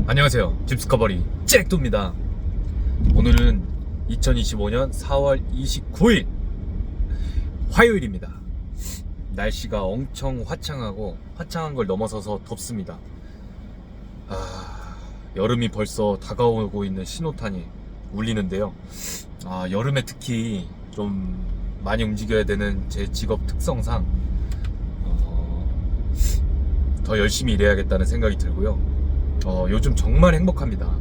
안녕하세요. 집스커버리 잭도입니다. 오늘은 2025년 4월 29일 화요일입니다. 날씨가 엄청 화창한 걸 넘어서서 덥습니다. 여름이 벌써 다가오고 있는 신호탄이 울리는데요. 여름에 특히 좀 많이 움직여야 되는 제 직업 특성상 더 열심히 일해야겠다는 생각이 들고요. 요즘 정말 행복합니다.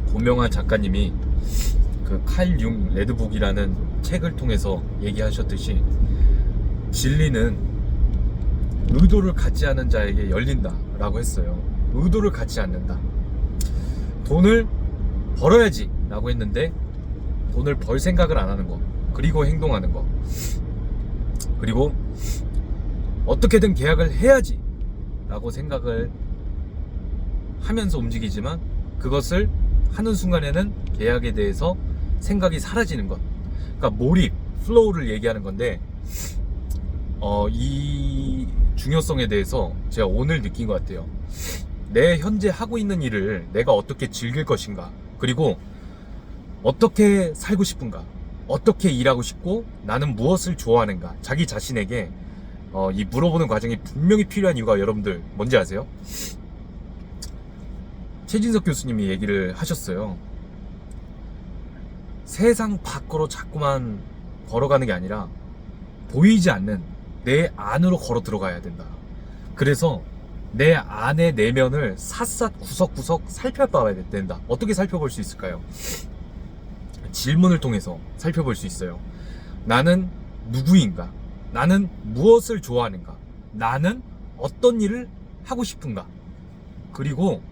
고명한 작가님이 그 칼 융 레드북이라는 책을 통해서 얘기하셨듯이 진리는 의도를 갖지 않은 자에게 열린다 라고 했어요. 의도를 갖지 않는다. 돈을 벌어야지 라고 했는데 돈을 벌 생각을 안 하는 거, 그리고 행동하는 거, 그리고 어떻게든 계약을 해야지 라고 생각을 하면서 움직이지만 그것을 하는 순간에는 계약에 대해서 생각이 사라지는 것. 그러니까 몰입, 플로우를 얘기하는 건데 이 중요성에 대해서 제가 오늘 느낀 것 같아요. 내 현재 하고 있는 일을 내가 어떻게 즐길 것인가, 그리고 어떻게 살고 싶은가, 어떻게 일하고 싶고 나는 무엇을 좋아하는가, 자기 자신에게 이 물어보는 과정이 분명히 필요한 이유가 여러분들 뭔지 아세요? 최진석 교수님이 얘기를 하셨어요. 세상 밖으로 자꾸만 걸어가는 게 아니라 보이지 않는 내 안으로 걸어 들어가야 된다. 그래서 내 안의 내면을 샅샅 구석구석 살펴봐야 된다. 어떻게 살펴볼 수 있을까요? 질문을 통해서 살펴볼 수 있어요. 나는 누구인가? 나는 무엇을 좋아하는가? 나는 어떤 일을 하고 싶은가? 그리고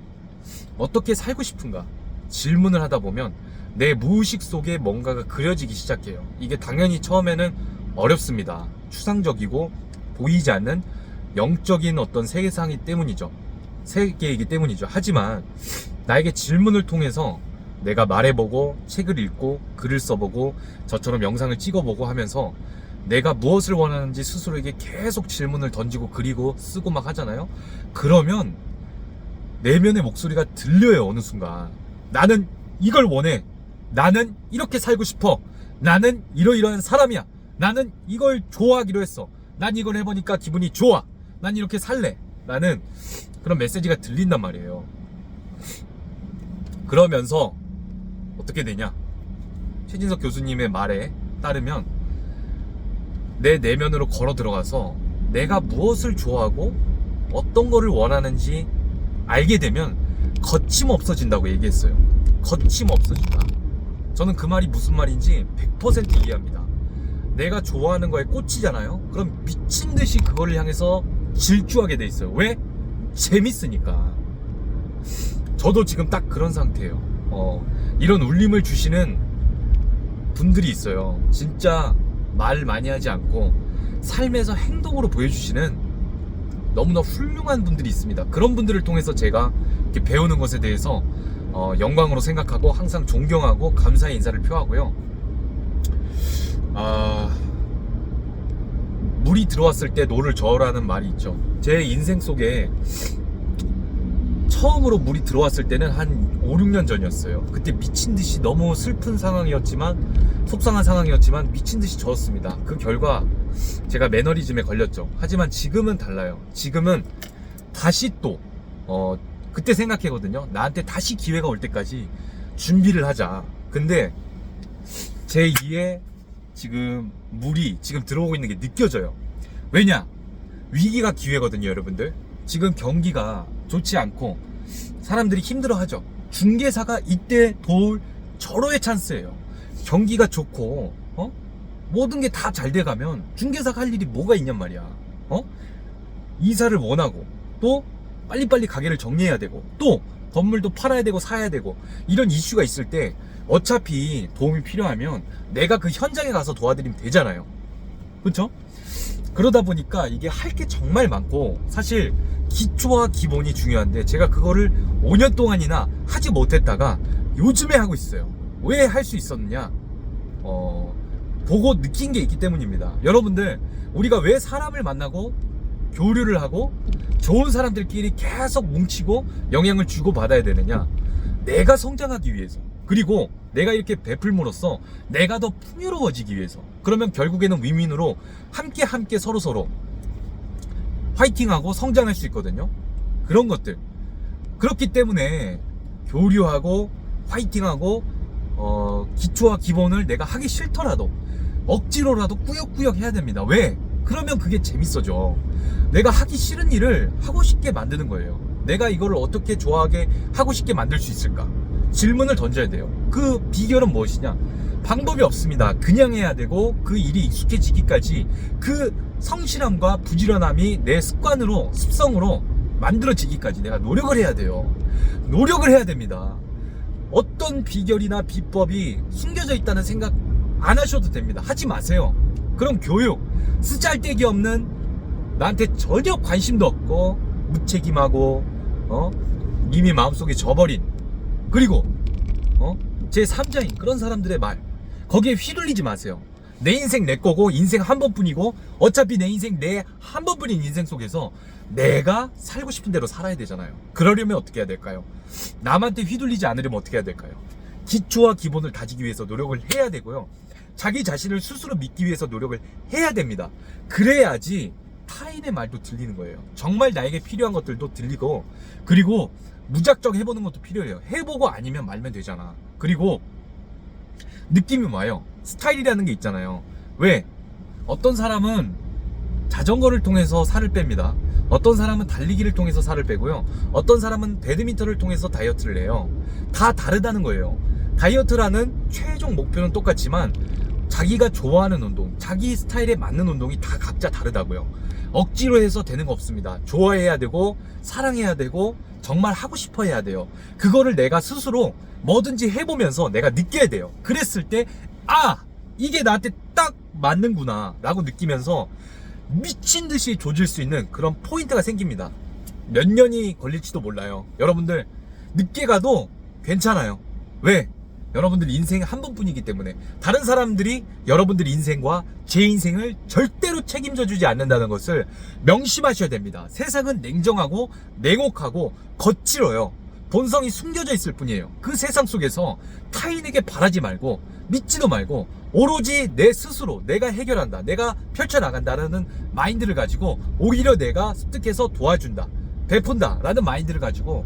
어떻게 살고 싶은가? 질문을 하다 보면 내 무의식 속에 뭔가가 그려지기 시작해요. 이게 당연히 처음에는 어렵습니다. 추상적이고 보이지 않는 영적인 어떤 세계이기 때문이죠. 하지만 나에게 질문을 통해서 내가 말해보고 책을 읽고 글을 써보고 저처럼 영상을 찍어보고 하면서 내가 무엇을 원하는지 스스로에게 계속 질문을 던지고 그리고 쓰고 막 하잖아요. 그러면 내면의 목소리가 들려요. 어느 순간 나는 이걸 원해, 나는 이렇게 살고 싶어, 나는 이러이러한 사람이야, 나는 이걸 좋아하기로 했어, 난 이걸 해보니까 기분이 좋아, 난 이렇게 살래 라는 그런 메시지가 들린단 말이에요. 그러면서 어떻게 되냐, 최진석 교수님의 말에 따르면 내 내면으로 걸어 들어가서 내가 무엇을 좋아하고 어떤 거를 원하는지 알게 되면 거침없어진다고 얘기했어요. 거침없어진다. 저는 그 말이 무슨 말인지 100% 이해합니다. 내가 좋아하는 거에 꽂히잖아요. 그럼 미친듯이 그거를 향해서 질주하게 돼 있어요. 왜? 재밌으니까. 저도 지금 딱 그런 상태예요. 이런 울림을 주시는 분들이 있어요. 진짜 말 많이 하지 않고 삶에서 행동으로 보여주시는 너무나 훌륭한 분들이 있습니다. 그런 분들을 통해서 제가 이렇게 배우는 것에 대해서 영광으로 생각하고 항상 존경하고 감사의 인사를 표하고요. 물이 들어왔을 때 노를 저으라는 말이 있죠. 제 인생 속에 처음으로 물이 들어왔을 때는 한 5, 6년 전이었어요. 그때 미친듯이 너무 슬픈 상황이었지만, 속상한 상황이었지만 미친듯이 저었습니다. 그 결과 제가 매너리즘에 걸렸죠. 하지만 지금은 달라요. 지금은 다시 또 그때 생각했거든요. 나한테 다시 기회가 올 때까지 준비를 하자. 근데 제 2에 지금 물이 지금 들어오고 있는 게 느껴져요. 왜냐? 위기가 기회거든요, 여러분들. 지금 경기가 좋지 않고 사람들이 힘들어하죠. 중개사가 이때 도울 절호의 찬스예요. 경기가 좋고 모든 게 다 잘 돼가면 중개사가 할 일이 뭐가 있냔 말이야. 이사를 원하고 또 빨리빨리 가게를 정리해야 되고 또 건물도 팔아야 되고 사야 되고 이런 이슈가 있을 때 어차피 도움이 필요하면 내가 그 현장에 가서 도와드리면 되잖아요. 그렇죠? 그러다 보니까 이게 할 게 정말 많고, 사실 기초와 기본이 중요한데 제가 그거를 5년 동안이나 하지 못했다가 요즘에 하고 있어요. 왜 할 수 있었느냐? 보고 느낀 게 있기 때문입니다. 여러분들, 우리가 왜 사람을 만나고 교류를 하고 좋은 사람들끼리 계속 뭉치고 영향을 주고받아야 되느냐? 내가 성장하기 위해서, 그리고 내가 이렇게 베풀므로써 내가 더 풍요로워지기 위해서. 그러면 결국에는 윈윈으로 함께 서로 화이팅하고 성장할 수 있거든요. 그런 것들. 그렇기 때문에 교류하고 화이팅하고 기초와 기본을 내가 하기 싫더라도 억지로라도 꾸역꾸역 해야 됩니다. 왜? 그러면 그게 재밌어져. 내가 하기 싫은 일을 하고 싶게 만드는 거예요. 내가 이거를 어떻게 좋아하게 하고 싶게 만들 수 있을까? 질문을 던져야 돼요. 그 비결은 무엇이냐? 방법이 없습니다. 그냥 해야 되고 그 일이 익숙해지기까지 그 성실함과 부지런함이 내 습성으로 만들어지기까지 내가 노력을 해야 돼요. 노력을 해야 됩니다. 어떤 비결이나 비법이 숨겨져 있다는 생각 안 하셔도 됩니다. 하지 마세요. 그럼 교육, 쓰잘데기 없는, 나한테 전혀 관심도 없고 무책임하고 이미 마음속에 져버린, 그리고 제 3자인 그런 사람들의 말, 거기에 휘둘리지 마세요. 내 인생 내 거고 인생 한 번뿐이고 어차피 내 인생 내 한 번뿐인 인생 속에서 내가 살고 싶은 대로 살아야 되잖아요. 그러려면 어떻게 해야 될까요? 남한테 휘둘리지 않으려면 어떻게 해야 될까요? 기초와 기본을 다지기 위해서 노력을 해야 되고요. 자기 자신을 스스로 믿기 위해서 노력을 해야 됩니다. 그래야지 타인의 말도 들리는 거예요. 정말 나에게 필요한 것들도 들리고, 그리고 무작정 해보는 것도 필요해요. 해보고 아니면 말면 되잖아. 그리고 느낌이 와요. 스타일이라는 게 있잖아요. 왜? 어떤 사람은 자전거를 통해서 살을 뺍니다. 어떤 사람은 달리기를 통해서 살을 빼고요. 어떤 사람은 배드민턴을 통해서 다이어트를 해요. 다 다르다는 거예요. 다이어트라는 최종 목표는 똑같지만 자기가 좋아하는 운동, 자기 스타일에 맞는 운동이 다 각자 다르다고요. 억지로 해서 되는 거 없습니다. 좋아해야 되고 사랑해야 되고 정말 하고 싶어 해야 돼요. 그거를 내가 스스로 뭐든지 해보면서 내가 느껴야 돼요. 그랬을 때 이게 나한테 딱 맞는구나 라고 느끼면서 미친듯이 조질 수 있는 그런 포인트가 생깁니다. 몇 년이 걸릴지도 몰라요. 여러분들 늦게 가도 괜찮아요. 왜? 여러분들 인생 한 번뿐이기 때문에. 다른 사람들이 여러분들 인생과 제 인생을 절대로 책임져 주지 않는다는 것을 명심하셔야 됩니다. 세상은 냉정하고 냉혹하고 거칠어요. 본성이 숨겨져 있을 뿐이에요. 그 세상 속에서 타인에게 바라지 말고 믿지도 말고 오로지 내 스스로 내가 해결한다, 내가 펼쳐나간다라는 마인드를 가지고 오히려 내가 습득해서 도와준다, 베푼다 라는 마인드를 가지고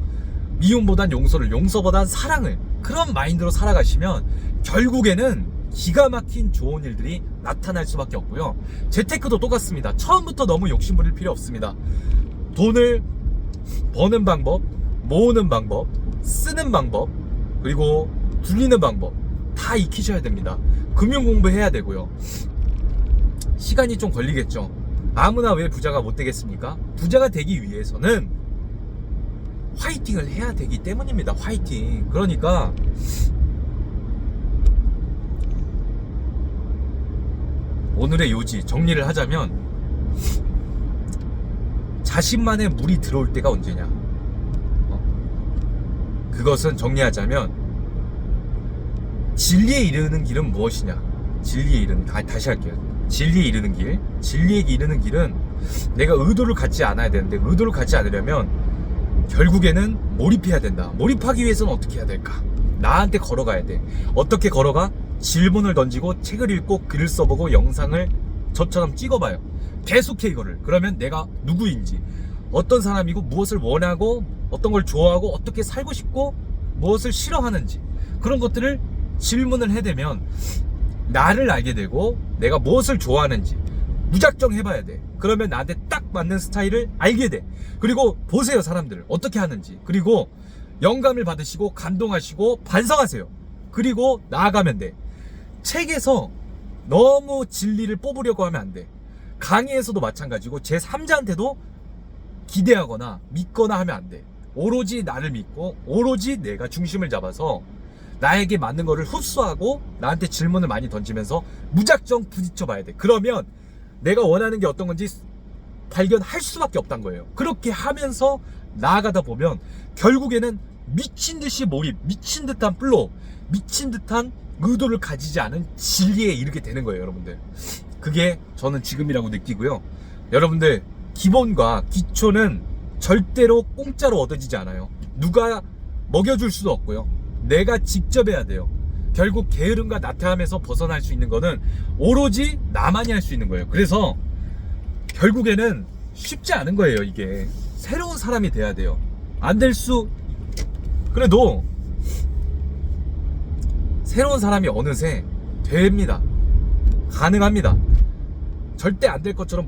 미움보단 용서를, 용서보단 사랑을, 그런 마인드로 살아가시면 결국에는 기가 막힌 좋은 일들이 나타날 수밖에 없고요. 재테크도 똑같습니다. 처음부터 너무 욕심부릴 필요 없습니다. 돈을 버는 방법, 모으는 방법, 쓰는 방법, 그리고 굴리는 방법 다 익히셔야 됩니다. 금융 공부해야 되고요. 시간이 좀 걸리겠죠. 아무나 왜 부자가 못 되겠습니까? 부자가 되기 위해서는 화이팅을 해야 되기 때문입니다. 화이팅. 그러니까 오늘의 요지 정리를 하자면, 자신만의 물이 들어올 때가 언제냐, 그것은 정리하자면 진리에 이르는 길은 무엇이냐. 진리에 이르는, 다시 할게요. 진리에 이르는 길, 진리에 이르는 길은 내가 의도를 갖지 않아야 되는데, 의도를 갖지 않으려면 결국에는 몰입해야 된다. 몰입하기 위해서는 어떻게 해야 될까? 나한테 걸어가야 돼. 어떻게 걸어가? 질문을 던지고 책을 읽고 글을 써보고 영상을 저처럼 찍어봐요. 계속해 이거를. 그러면 내가 누구인지, 어떤 사람이고, 무엇을 원하고, 어떤 걸 좋아하고, 어떻게 살고 싶고, 무엇을 싫어하는지, 그런 것들을 질문을 해대면 나를 알게 되고, 내가 무엇을 좋아하는지 무작정 해봐야 돼. 그러면 나한테 딱 맞는 스타일을 알게 돼. 그리고 보세요, 사람들 어떻게 하는지. 그리고 영감을 받으시고 감동하시고 반성하세요. 그리고 나아가면 돼. 책에서 너무 진리를 뽑으려고 하면 안 돼. 강의에서도 마찬가지고 제 3자한테도 기대하거나 믿거나 하면 안 돼. 오로지 나를 믿고 오로지 내가 중심을 잡아서 나에게 맞는 거를 흡수하고 나한테 질문을 많이 던지면서 무작정 부딪혀 봐야 돼. 그러면 내가 원하는 게 어떤 건지 발견할 수밖에 없다는 거예요. 그렇게 하면서 나아가다 보면 결국에는 미친 듯이 몰입, 미친 듯한 플로우, 미친 듯한 의도를 가지지 않은 진리에 이르게 되는 거예요, 여러분들. 그게 저는 지금이라고 느끼고요. 여러분들 기본과 기초는 절대로 공짜로 얻어지지 않아요. 누가 먹여줄 수도 없고요. 내가 직접 해야 돼요. 결국 게으름과 나태함에서 벗어날 수 있는 거는 오로지 나만이 할 수 있는 거예요. 그래서 결국에는 쉽지 않은 거예요. 이게 새로운 사람이 돼야 돼요. 안 될 수, 그래도 새로운 사람이 어느새 됩니다. 가능합니다. 절대 안 될 것처럼